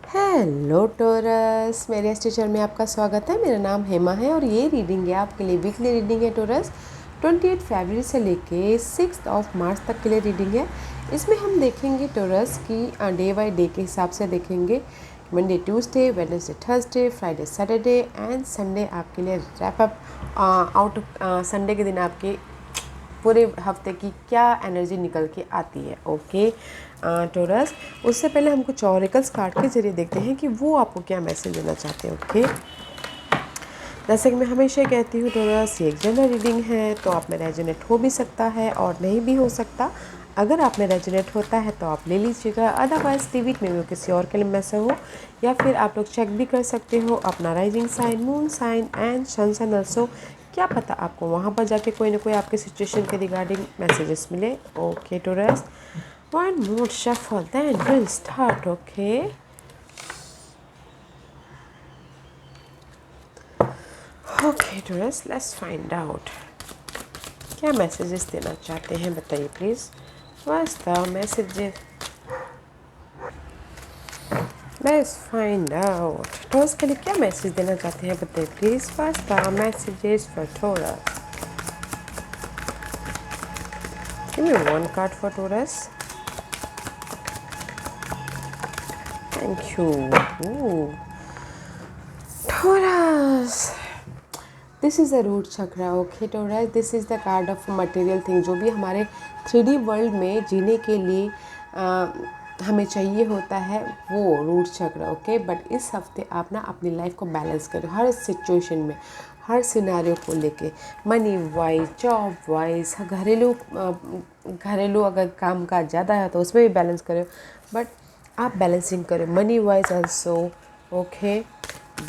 Hello torus, मेरे इस teacher में आपका स्वागत है। मेरा नाम हेमा है और ये रीडिंग है आपके लिए वीकली रीडिंग है टोरस। 28 फरवरी से लेके 6 मार्च तक के लिए रीडिंग है। इसमें हम देखेंगे टोरस की डे बाय डे के हिसाब से देखेंगे। Monday Tuesday, Wednesday Thursday, Friday Saturday and Sunday आपके लिए रैप अप आउट। संडे के दिन आपके पूरे हफ्ते की क्या एनर्जी निकल के आती है। ओके टोरस, उससे पहले हम कुछ ऑरेकल्स कार्ड के जरिए देखते हैं कि वो आपको क्या मैसेज देना चाहते हैं। ओके, जैसे कि मैं हमेशा कहती हूँ टोरस, ये एक जनरल रीडिंग है, तो आप में रेजोनेट हो भी सकता है और नहीं भी हो सकता। अगर आप में रेजोनेट होता है तो आप ले लीजिएगा, अदरवाइज लीव इट में वो किसी और के लिए मैसेज हो। या फिर आप लोग चेक भी कर सकते हो अपना rising sign, moon sign and sun sign also. क्या पता आपको वहाँ पर जाके कोई ना कोई आपके सिचुएशन के रिगार्डिंग मैसेजेस मिले। Okay Taurus, one more shuffle then will start. Okay, okay Taurus, let's find out क्या मैसेजेस देना चाहते हैं, बताइए please. What's the messages? Let's find out Taurus के लिए क्या मैसेज देना चाहते हैं, बताइए please. What's the messages for Taurus? Give me one card for Taurus. Thank you. Taurus, this is the root chakra. Okay Taurus, this is the card of material thing. जो भी हमारे 3D वर्ल्ड में जीने के लिए हमें चाहिए होता है वो रूट चक्र। ओके, बट इस हफ्ते आप ना अपनी लाइफ को बैलेंस करो हर सिचुएशन में, हर सिनेरियो को लेके, मनी वाइज, जॉब वाइज, घरेलू अगर काम काज ज़्यादा है तो उसमें भी बैलेंस करो, बट आप बैलेंसिंग करो money wise also. Okay,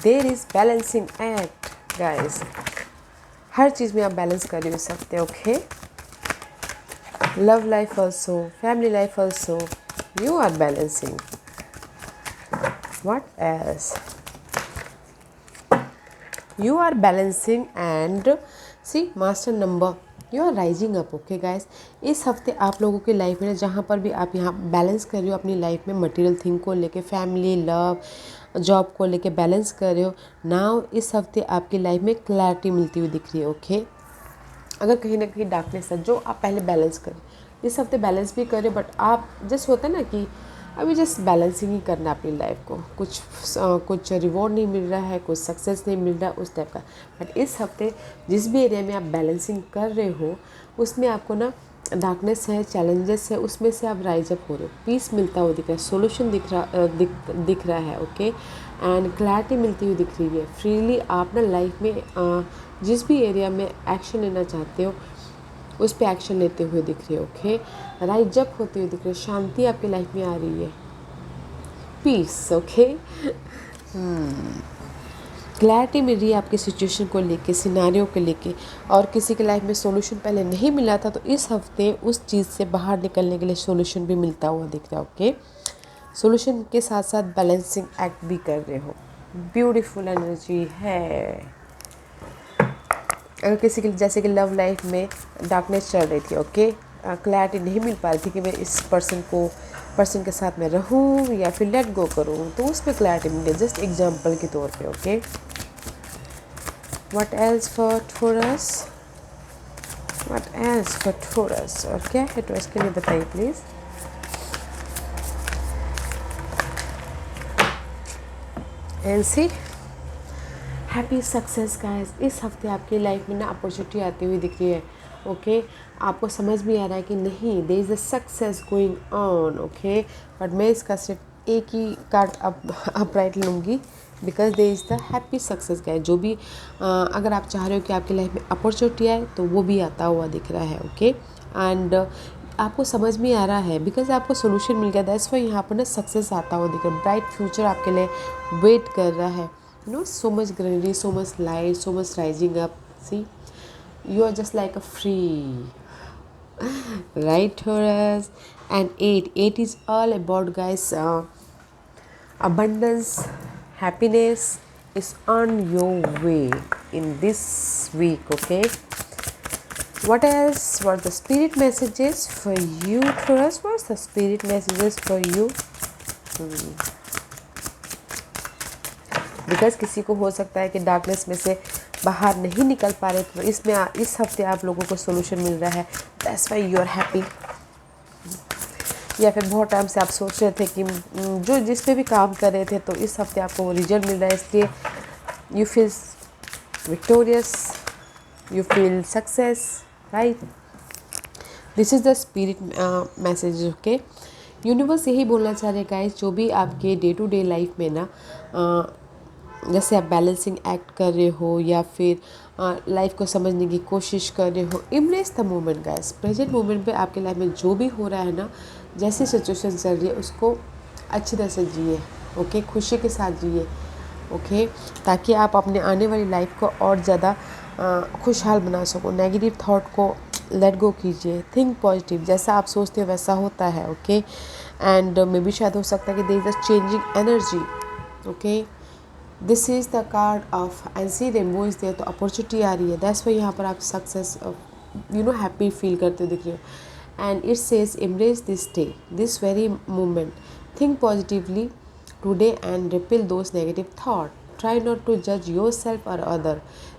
there is balancing act guys, हर चीज़ में आप बैलेंस कर सकते हो। Okay, love life also, family life also, you are balancing. What else? You are balancing and see master number, you are rising up. Okay guys, इस हफ्ते आप लोगों की लाइफ में जहाँ पर भी आप यहाँ बैलेंस कर रहे हो अपनी लाइफ में, मटेरियल थिंग को लेके, फैमिली, लव, जॉब को लेके बैलेंस कर रहे हो। नाउ इस हफ्ते आपकी लाइफ में क्लैरिटी मिलती हुई दिख रही है। ओके, अगर कहीं ना कहीं डार्कनेस है जो आप पहले बैलेंस करें, इस हफ्ते बैलेंस भी करें, बट आप जस्ट होता है ना कि अभी जस्ट बैलेंसिंग ही करना अपनी लाइफ को, कुछ रिवॉर्ड नहीं मिल रहा है, कुछ सक्सेस नहीं मिल रहा, उस टाइप का। बट इस हफ्ते जिस भी एरिया में आप बैलेंसिंग कर रहे हो उसमें आपको ना डार्कनेस है, चैलेंजेस है, उसमें से आप राइज अप हो रहे हो, पीस मिलता हुआ दिख रहा है, सोल्यूशन दिख रहा है। ओके, एंड क्लैरिटी मिलती हुई दिख रही है। फ्रीली आप ना लाइफ में जिस भी एरिया में एक्शन लेना चाहते हो उस पर एक्शन लेते हुए दिख रहे हो। ओके, राइज अप होते हुए दिख रहे हो, शांति आपकी लाइफ में आ रही है, पीस। ओके, क्लैरिटी मिल रही है आपकी सिचुएशन को लेके, सिनारियों को लेके, और किसी की लाइफ में सॉल्यूशन पहले नहीं मिला था तो इस हफ्ते उस चीज़ से बाहर निकलने के लिए सॉल्यूशन भी मिलता हुआ दिख रहा है। ओके, सॉल्यूशन के साथ साथ बैलेंसिंग एक्ट भी कर रहे हो, ब्यूटीफुल एनर्जी है। अगर किसी की जैसे कि लव लाइफ में डार्कनेस चल रही थी, ओके, क्लैरिटी नहीं मिल पा रही थी कि मैं इस पर्सन के साथ में रहूं या फिर लेट गो करूं, तो उसमें क्लैरिटी मिली, जस्ट एग्जांपल के तौर पे। Okay, what else for Taurus? What else for Taurus? और क्या है टोरस के लिए, बताइए please. Else, happy success guys, इस हफ्ते आपकी लाइफ में ना अपॉर्चुनिटी आती हुई दिख रही है। ओके, आपको समझ भी आ रहा है कि नहीं, there is a success going on. Okay, but मैं इसका सिर्फ एक ही कार्ड अपराइट लूँगी, because there is the happy success guys. जो भी अगर आप चाह रहे हो कि आपकी लाइफ में अपॉर्चुनिटी आए तो वो भी आता हुआ दिख रहा है। ओके, एंड आपको समझ में आ रहा है बिकॉज आपको सोल्यूशन मिल गया, दैट्स वाई यहाँ पर ना सक्सेस आता हुआ दिख रहा है। ब्राइट फ्यूचर आपके लिए वेट कर रहा है। So much greenery, so much light, so much rising up. See, you are just like a free, right, Taurus? And eight is all about, guys, abundance, happiness is on your way in this week. Okay, what else? What the spirit messages for you, Taurus? What's the spirit messages for you? Because किसी को हो सकता है कि darkness में से बाहर नहीं निकल पा रहे, तो इसमें इस हफ्ते आप लोगों को सोल्यूशन मिल रहा है। That's why you are happy. या फिर बहुत टाइम से आप सोच रहे थे कि जो जिस पे भी काम कर रहे थे, तो इस हफ्ते आपको वो रिजल्ट मिल रहा है, इसलिए you feel victorious, you feel success, right. This is the spirit message. Okay, universe यही बोलना चाह रहे हैं गाइस, जो भी आपके डे टू डे लाइफ में ना जैसे आप बैलेंसिंग एक्ट कर रहे हो या फिर लाइफ को समझने की कोशिश कर रहे हो, embrace the moment guys. Present moment पे आपके लाइफ में जो भी हो रहा है ना, जैसी सिचुएशन चल रही है, उसको अच्छी तरह से जिए। ओके, खुशी के साथ जिए। ओके, ताकि आप अपने आने वाली लाइफ को और ज़्यादा खुशहाल बना सको। नेगेटिव थॉट को लेट गो कीजिए, थिंक पॉजिटिव। जैसा आप सोचते हो वैसा होता है। ओके, एंड मे बी शायद हो सकता है कि there is a changing energy. Okay, this is the card of and see rainbow is there, तो अपॉर्चुनिटी आ रही है। दैट्स वाई यहाँ पर आप सक्सेस हैप्पी फील करते हो, दिख रहे हो। And it says embrace this day, this very moment, think positively today and repel those negative thoughts. Try not to judge yourself or other.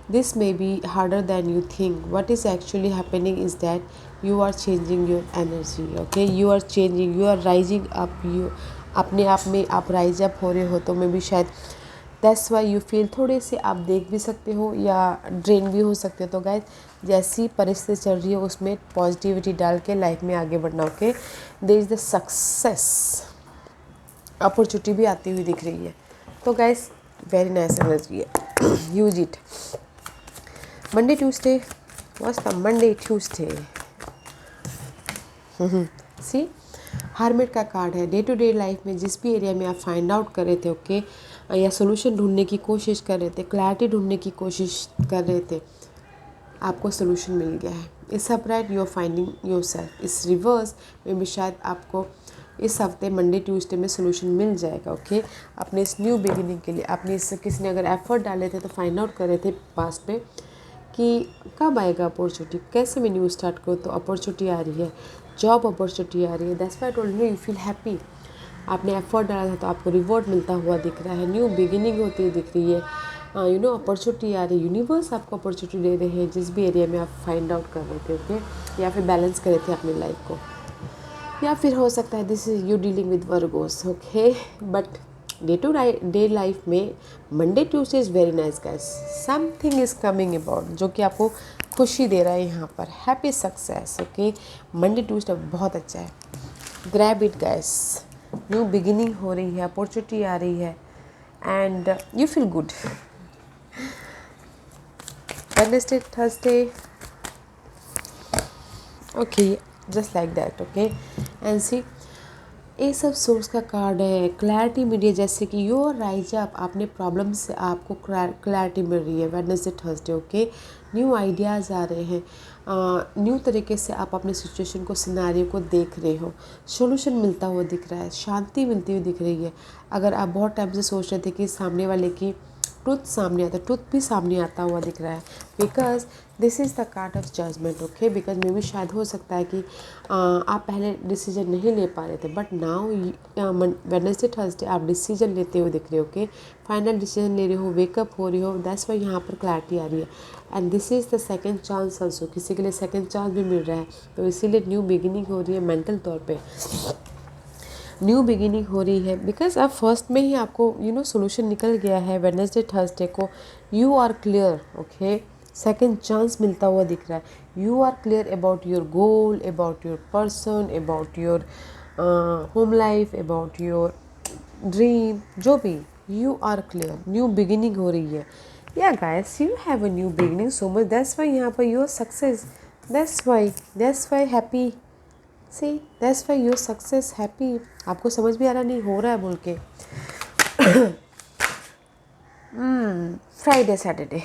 This may be harder than you think. What is actually happening is that you are changing your energy. Okay, you are changing, you are rising up. You अपने आप में आप rise up हो रहे हो, तो may be शायद that's why you feel थोड़े से आप देख भी सकते हो या ड्रेन भी हो सकते हो। तो गाइज, जैसी परिस्थिति चल रही है उसमें पॉजिटिविटी डाल के लाइफ में आगे बढ़ना। Okay, there is the success, opportunity भी आती हुई दिख रही है। तो गाइस, वेरी नाइस एनर्जी है, use it. Monday Tuesday, what's the Monday Tuesday? See, hermit का कार्ड है। डे टू डे लाइफ में जिस भी एरिया में आप फाइंड आउट कर रहे थे, ओके, या सोल्यूशन ढूंढने की कोशिश कर रहे थे, क्लैरिटी ढूंढने की कोशिश कर रहे थे, आपको सोल्यूशन मिल गया है। इस upright you are finding yourself. इस रिवर्स में भी शायद आपको इस हफ्ते मंडे ट्यूसडे में सोल्यूशन मिल जाएगा। ओके, अपने इस न्यू बिगिनिंग के लिए अपने इस किसी ने अगर एफर्ट डाले थे तो फाइंड आउट कर रहे थे पास्ट में कि कब आएगा अपॉर्चुनिटी, कैसे मैं न्यू स्टार्ट करूँ, तो अपॉर्चुनिटी आ रही है, जॉब अपॉर्चुनिटी आ रही है। That's why I told you, you feel happy. आपने एफर्ट डाला था तो आपको रिवॉर्ड मिलता हुआ दिख रहा है, न्यू बिगिनिंग होती हुई दिख रही है। अपॉर्चुनिटी आ रही है, यूनिवर्स आपको अपॉर्चुनिटी दे रहे हैं जिस भी एरिया में आप फाइंड आउट कर रहे थे। ओके, या फिर बैलेंस कर रहे थे अपनी लाइफ को, या फिर हो सकता है this is you dealing with Virgos. Okay, but day to day life में Monday Tuesday is very nice guys. Something is coming about जो कि आपको खुशी दे रहा है यहाँ पर, happy success. Okay, Monday Tuesday बहुत अच्छा है, grab it guys. New beginning हो रही है, अपॉर्चुनिटी आ रही है, and you feel good. Wednesday, Thursday, okay, just like that. Okay, and see, ये सब सोर्स का कार्ड है। क्लैरिटी मिल रही है, जैसे कि योर राइज अप, आपने प्रॉब्लम से आपको क्लैरिटी मिल रही है। Wednesday, Thursday, okay, new ideas आ रहे हैं, न्यू तरीके से आप अपने सिचुएशन को, सिनारियो को देख रहे हो, सॉल्यूशन मिलता हुआ दिख रहा है, शांति मिलती हुई दिख रही है। अगर आप बहुत टाइम से सोच रहे थे कि सामने वाले की ट्रुथ सामने आता, ट्रुथ भी सामने आता हुआ दिख रहा है, because this is the card of judgement. Okay, because मे भी शायद हो सकता है कि आप पहले डिसीजन नहीं ले पा रहे थे, बट नाउ वेडनेसडे थर्सडे आप डिसीजन लेते हुए दिख रहे हो। ओके, फाइनल डिसीजन ले रहे हो, वेकअप हो रही हो, दैट्स वाई यहाँ पर क्लैरिटी आ रही है। And this is the second chance also, किसी के लिए सेकेंड चांस भी मिल रहा है, तो इसीलिए न्यू बिगिनिंग हो रही है। मेंटल तौर पे न्यू बिगिनिंग हो रही है, बिकॉज अब फर्स्ट में ही आपको सोल्यूशन निकल गया है। वेडनेसडे थर्सडे को you are clear. Okay, second chance मिलता हुआ दिख रहा है। You are clear about your goal, about your person, about your home life, about your dream, जो भी, you are clear. New beginning हो रही है। Yeah guys, you have a new beginning so much, that's why यहाँ पर your success, that's why happy. See, that's why your success, happy. आपको समझ भी आ रहा नहीं हो रहा है बोल के। Friday, Saturday,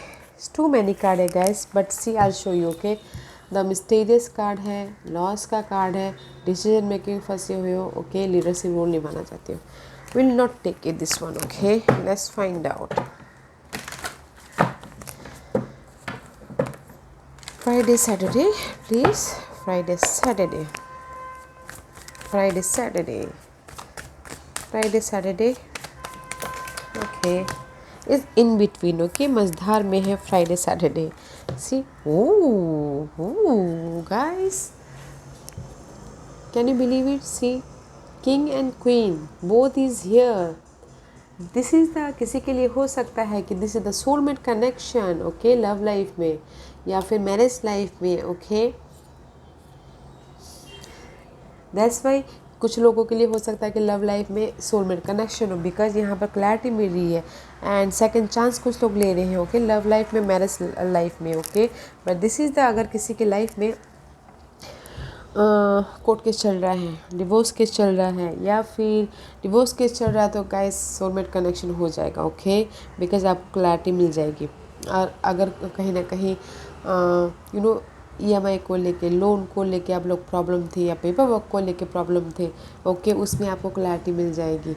too many card है guys, but see I show you. Okay, the mysterious card है, लॉस का कार्ड है, डिसीजन मेकिंग फंसे हुए हो। ओके, लीडरशिप रोल निभाना चाहते हो, will not take it this one. Okay, let's find out. Friday, Saturday, please, Friday, Saturday, Friday, Saturday, Friday, Saturday. Okay, is in between, okay, मझधार में है Friday Saturday. See, oh guys, can you believe it? See, king and queen both is here. This is the, किसी के लिए हो सकता है कि this is the soulmate connection, okay, love life में या फिर मैरिज लाइफ में, ओके। दैट्स वाई कुछ लोगों के लिए हो सकता है कि लव लाइफ में सोलमेट कनेक्शन हो, बिकॉज यहाँ पर क्लैरिटी मिल रही है। एंड सेकंड चांस कुछ लोग ले रहे हैं, ओके, लव लाइफ में, मैरिज लाइफ में, okay. But this is the, अगर किसी के लाइफ में कोर्ट केस चल रहा है, डिवोर्स केस चल रहा है, या फिर डिवोर्स केस चल रहा है, तो गाइस सोलमेट कनेक्शन हो जाएगा, ओके, बिकॉज आपको क्लैरिटी मिल जाएगी। और अगर कहीं ना कहीं EMI को लेके, लोन को लेके आप लोग प्रॉब्लम थी, या पेपर वर्क को लेके प्रॉब्लम थे, ओके, उसमें आपको क्लैरिटी मिल जाएगी,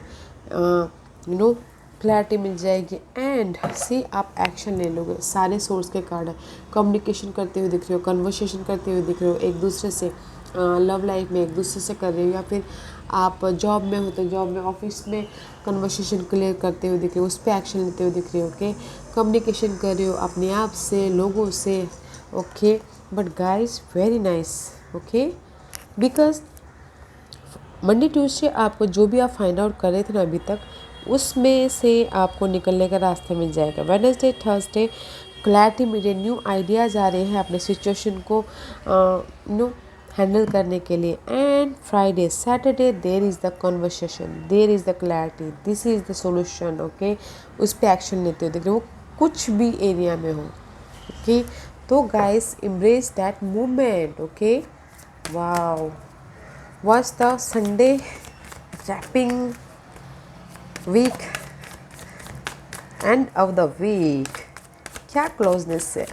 क्लैरिटी मिल जाएगी। एंड सी, आप एक्शन ले लोगे। सारे सोर्स के कार्ड है, कम्युनिकेशन करते हुए दिख रहे हो, कन्वर्सेशन करते हुए दिख रहे हो एक दूसरे से, लव लाइफ में एक दूसरे से कर रहे हो, या फिर आप जॉब में हो तो जॉब में, ऑफिस में कन्वर्सेशन क्लियर करते हुए दिख रहे हो, उस पर एक्शन लेते हुए दिख रहे हो, ओके, कम्युनिकेशन कर रहे हो अपने आप से, लोगों से, okay. But guys very nice, okay, because Monday Tuesday आपको जो भी आप फाइंड आउट कर रहे थे ना अभी तक, उसमें से आपको निकलने का रास्ता मिल जाएगा। वेडनेसडे थर्सडे क्लैरिटी मिल रही, न्यू आइडियाज़ आ रहे हैं अपने सिचुएशन को हैंडल करने के लिए। And Friday Saturday there is the conversation, there is the clarity, this is the solution, okay. उस पर एक्शन लेते हो, देख रहे हो, कुछ भी एरिया में हो, ओके। तो guys embrace that moment, okay? Wow, was the Sunday wrapping week end of the week? क्या क्लोजनेस है।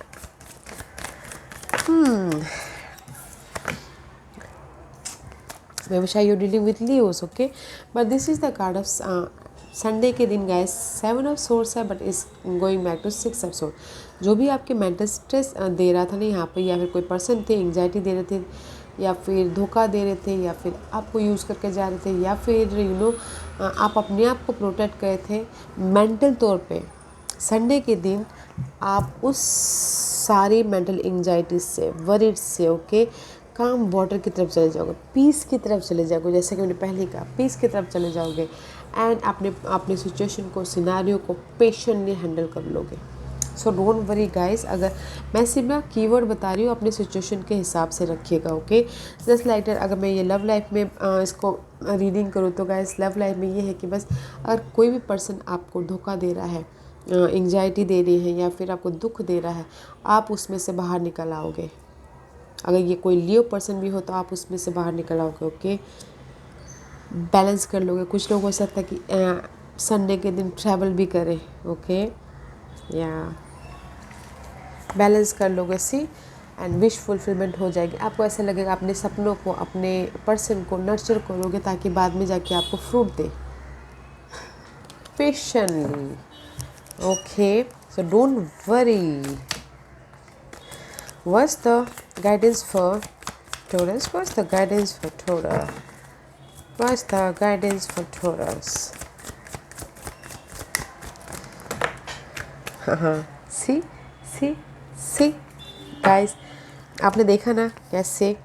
Maybe you're dealing with Leos, okay? But this is the card of Sunday के दिन guys 7 of swords है, but is going back to 6 of swords. जो भी आपके mental stress दे रहा था ना यहाँ पे, या फिर कोई पर्सन थे एंग्जाइटी दे रहे थे, या फिर धोखा दे रहे थे, या फिर आपको यूज़ करके जा रहे थे, या फिर आप अपने आप को प्रोटेक्ट करे थे मेंटल तौर पे, संडे के दिन आप उस सारी मेंटल एंग्जाइटी से, वरीड से, ओके, काम वाटर की तरफ चले जाओगे, पीस की तरफ चले जाओगे, जैसे कि मैंने पहले कहा, पीस की तरफ चले जाओगे। एंड अपने सिचुएशन को, सिनारियो को पेशेंटली हैंडल कर लोगे। सो डोंट वरी गाइस, अगर मैं सिर्फ ना कीवर्ड बता रही हूँ, अपने सिचुएशन के हिसाब से रखिएगा, ओके। जस्ट लाइक दैट, अगर मैं ये लव लाइफ में इसको रीडिंग करूँ तो गाइस लव लाइफ में ये है कि बस अगर कोई भी पर्सन आपको धोखा दे रहा है, एंग्जाइटी दे रही है, या फिर आपको दुख दे रहा है, आप उसमें से बाहर निकल आओगे। अगर ये कोई लियो पर्सन भी हो तो आप उसमें से बाहर निकल आओगे, ओके, बैलेंस कर लोगे। कुछ लोग हो सकता है कि संडे के दिन ट्रैवल भी करें, ओके, या बैलेंस कर लोगे, सी, एंड विश फुलफिलमेंट हो जाएगी। आपको ऐसा लगेगा अपने सपनों को, अपने पर्सन को नर्चर करोगे, ताकि बाद में जाके आपको fruit they patiently, okay. So don't worry. What's the guidance for Taurus? What's the guidance for Taurus? What's the guidance for Taurus? See, see, see, guys, आपने देखा ना कैसे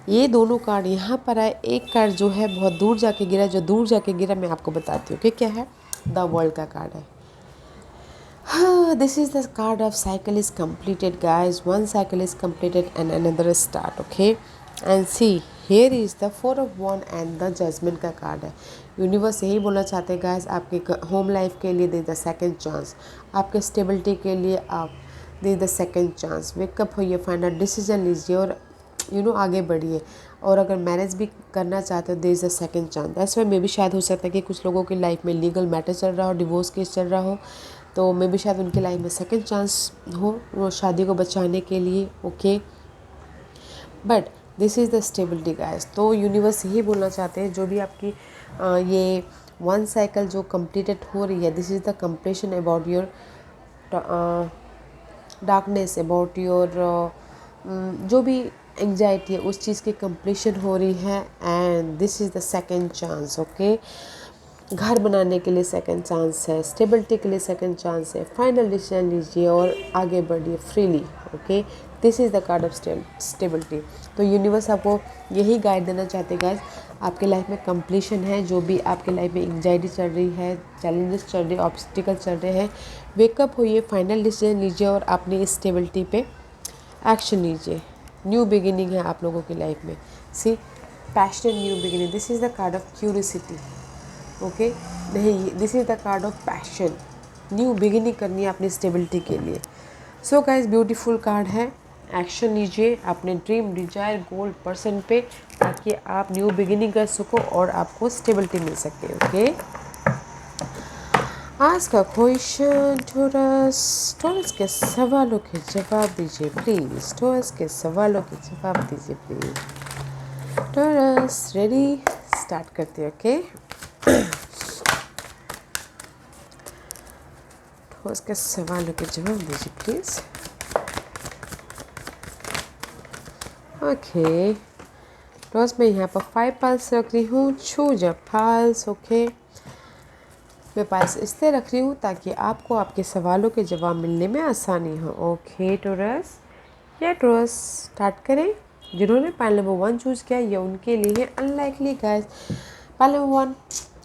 ये दोनों कार्ड यहाँ पर आए। एक कार्ड जो है बहुत दूर जाके गिरा, जो दूर जाके गिरा मैं आपको बताती हूँ कि क्या है। द वर्ल्ड का कार्ड है। This is the card of cycle is completed, guys. One cycle is completed and another is start, okay? And see, here is the 4 of Wands and the Judgment का card है। Universe यही बोलना चाहते हैं guys, आपके home life के लिए दे the second chance, आपके स्टेबिलिटी के लिए आप दे द सेकंड चांस। वेकअप होइए, फाइनल डिसीजन लीजिए और आगे बढ़िए। और अगर मैरिज भी करना चाहते हो, there is a second chance. That's why मे भी शायद हो सकता है कि कुछ लोगों की लाइफ में लीगल मैटर चल रहा हो, डिवोर्स केस चल रहा हो, तो मे भी शायद उनकी लाइफ में सेकंड चांस हो वो शादी को बचाने के लिए, okay. But this is the stability guys. तो यूनिवर्स यही बोलना चाहते हैं, जो भी आपकी ये वन साइकिल जो कंप्लीटेड हो रही है, this is the completion about your darkness, about your जो भी एंग्जाइटी है, उस चीज़ की कंप्लीशन हो रही है। And this is the second chance, okay. घर बनाने के लिए सेकंड चांस है, स्टेबिलिटी के लिए सेकंड चांस है, फाइनल डिसीजन लीजिए और आगे बढ़िए freely. Okay, this is the card of stability. तो यूनिवर्स आपको यही गाइड देना चाहते गाइस, आपके लाइफ में कंप्लीशन है, जो भी आपके लाइफ में एंग्जाइटी चल रही है, चैलेंजेस चल रहे हैं, ऑब्स्टिकल चल रहे हैं, वेकअप होइए, फाइनल डिसीजन लीजिए और अपनी स्टेबिलिटी पे एक्शन लीजिए। न्यू बिगिनिंग है आप लोगों की लाइफ में। See, passion new beginning, this is the card of curiosity. Okay, नहीं, this is the card of passion, new beginning करनी है अपनी स्टेबिलिटी के लिए। सो गाइस, ब्यूटीफुल कार्ड है। एक्शन लीजिए अपने ड्रीम, डिजायर, गोल, पर्सन पे, ताकि आप न्यू बिगिनिंग कर सको और आपको स्टेबिलिटी मिल सके। ओके, आज का क्वेश्चन टॉरस के सवालों के जवाब दीजिए प्लीज़। टॉरस के सवालों के जवाब दीजिए प्लीज़। टॉरस रेडी, स्टार्ट करते हैं। ओके, टॉरस के सवालों के जवाब दीजिए प्लीज़। ओके, टॉरस मैं यहाँ पर 5 पाल्स रख रही हूँ, चूज अ पाल्स। ओके, मैं पास इसलिए रख रही हूँ ताकि आपको आपके सवालों के जवाब मिलने में आसानी हो। ओके टॉरस, या टॉरस स्टार्ट करें। जिन्होंने पाइल नंबर 1 चूज़ किया ये उनके लिए है अनलाइकली गाइस। पाइल नंबर 1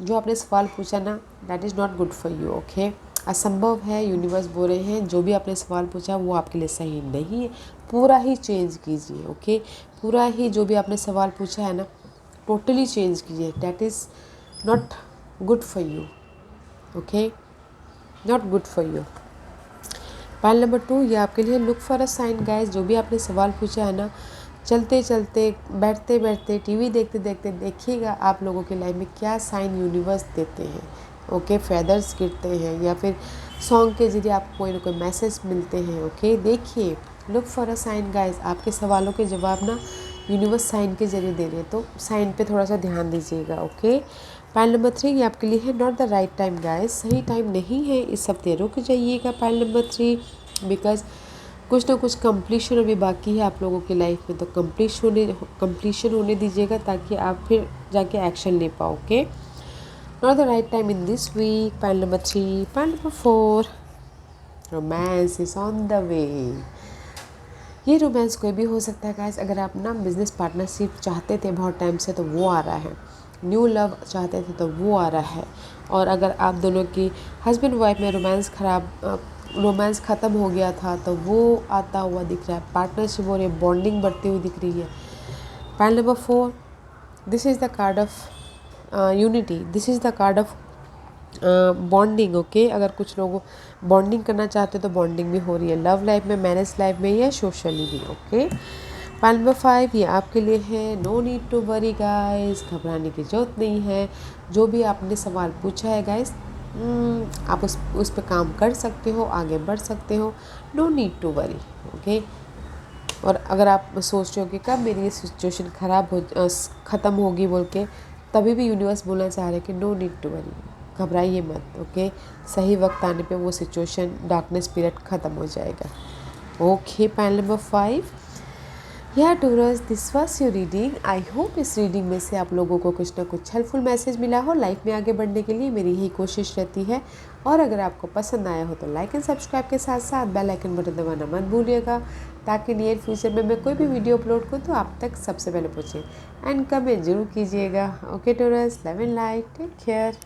जो आपने सवाल पूछा ना, that is not good for you. Okay, असंभव है, यूनिवर्स बोल रहे हैं जो भी आपने सवाल पूछा वो आपके लिए सही नहीं है, पूरा ही चेंज कीजिए। ओके, पूरा ही जो भी आपने सवाल पूछा है ना, टोटली चेंज कीजिए, that is not good for you. Okay, not good for you. Pile number 2 ये आपके लिए look for a sign guys. जो भी आपने सवाल पूछा है ना, चलते चलते, बैठते बैठते, टीवी देखते देखते देखिएगा आप लोगों की लाइफ में क्या साइन यूनिवर्स देते हैं। ओके, फेदर्स गिरते हैं या फिर सॉन्ग के जरिए आपको कोई ना कोई मैसेज मिलते हैं। ओके, देखिए, look for a sign guys. आपके सवालों के जवाब ना यूनिवर्स साइन के जरिए दे रहे हैं, तो साइन पे थोड़ा सा ध्यान दीजिएगा। ओके, पाइल नंबर 3 ये आपके लिए है not the right time guys. सही टाइम नहीं है, इस हफ्ते रुक जाइएगा। पाइल नंबर 3 बिकॉज कुछ ना कुछ कंप्लीशन अभी बाकी है आप लोगों की लाइफ में, तो कंप्लीशन होने दीजिएगा ताकि आप फिर जाके एक्शन ले पाओ। Okay, not the right time in this week. Pile number 3। Pile number 4 romance is on the way. ये रोमांस कोई भी हो सकता है गाइस। अगर आप ना बिजनेस पार्टनरशिप चाहते थे बहुत टाइम से तो वो आ रहा है, न्यू लव चाहते थे तो वो आ रहा है, और अगर आप दोनों की हस्बैंड वाइफ में रोमांस ख़त्म हो गया था तो वो आता हुआ दिख रहा है, पार्टनरशिप हो रही है, बॉन्डिंग बढ़ती हुई दिख रही है। Pile number 4 this is the card of unity, this is the card of bonding. Okay, अगर कुछ लोग बॉन्डिंग करना चाहते तो बॉन्डिंग भी हो रही है, लव लाइफ में, मैरिज लाइफ में या सोशली भी। ओके, पाइल नंबर 5 ये आपके लिए है no need to worry guys. घबराने की जरूरत नहीं है। जो भी आपने सवाल पूछा है गाइस, आप उस पर काम कर सकते हो, आगे बढ़ सकते हो, no need to worry. Okay, और अगर आप सोच रहे हो कि कब मेरी ये सिचुएशन ख़त्म होगी बोल के, तभी भी यूनिवर्स बोलना चाह रहे हैं कि नो नीड टू वरी, घबराइए मत। ओके, सही वक्त आने पे वो सिचुएशन, डार्कनेस पीरियड ख़त्म हो जाएगा। ओके, पाइल नंबर 5 या Taurus, this was your reading. I hope इस रीडिंग में से आप लोगों को कुछ ना कुछ हेल्पफुल मैसेज मिला हो। लाइफ में आगे बढ़ने के लिए मेरी यही कोशिश रहती है, और अगर आपको पसंद आया हो तो लाइक एंड सब्सक्राइब के साथ साथ बेल आइकन बटन दबाना मत भूलिएगा, ताकि नियर फ्यूचर में मैं कोई भी वीडियो अपलोड करूँ तो आप तक सबसे पहले पहुँचे। एंड कमेंट जरूर कीजिएगा। Okay Taurus, love and light, take care.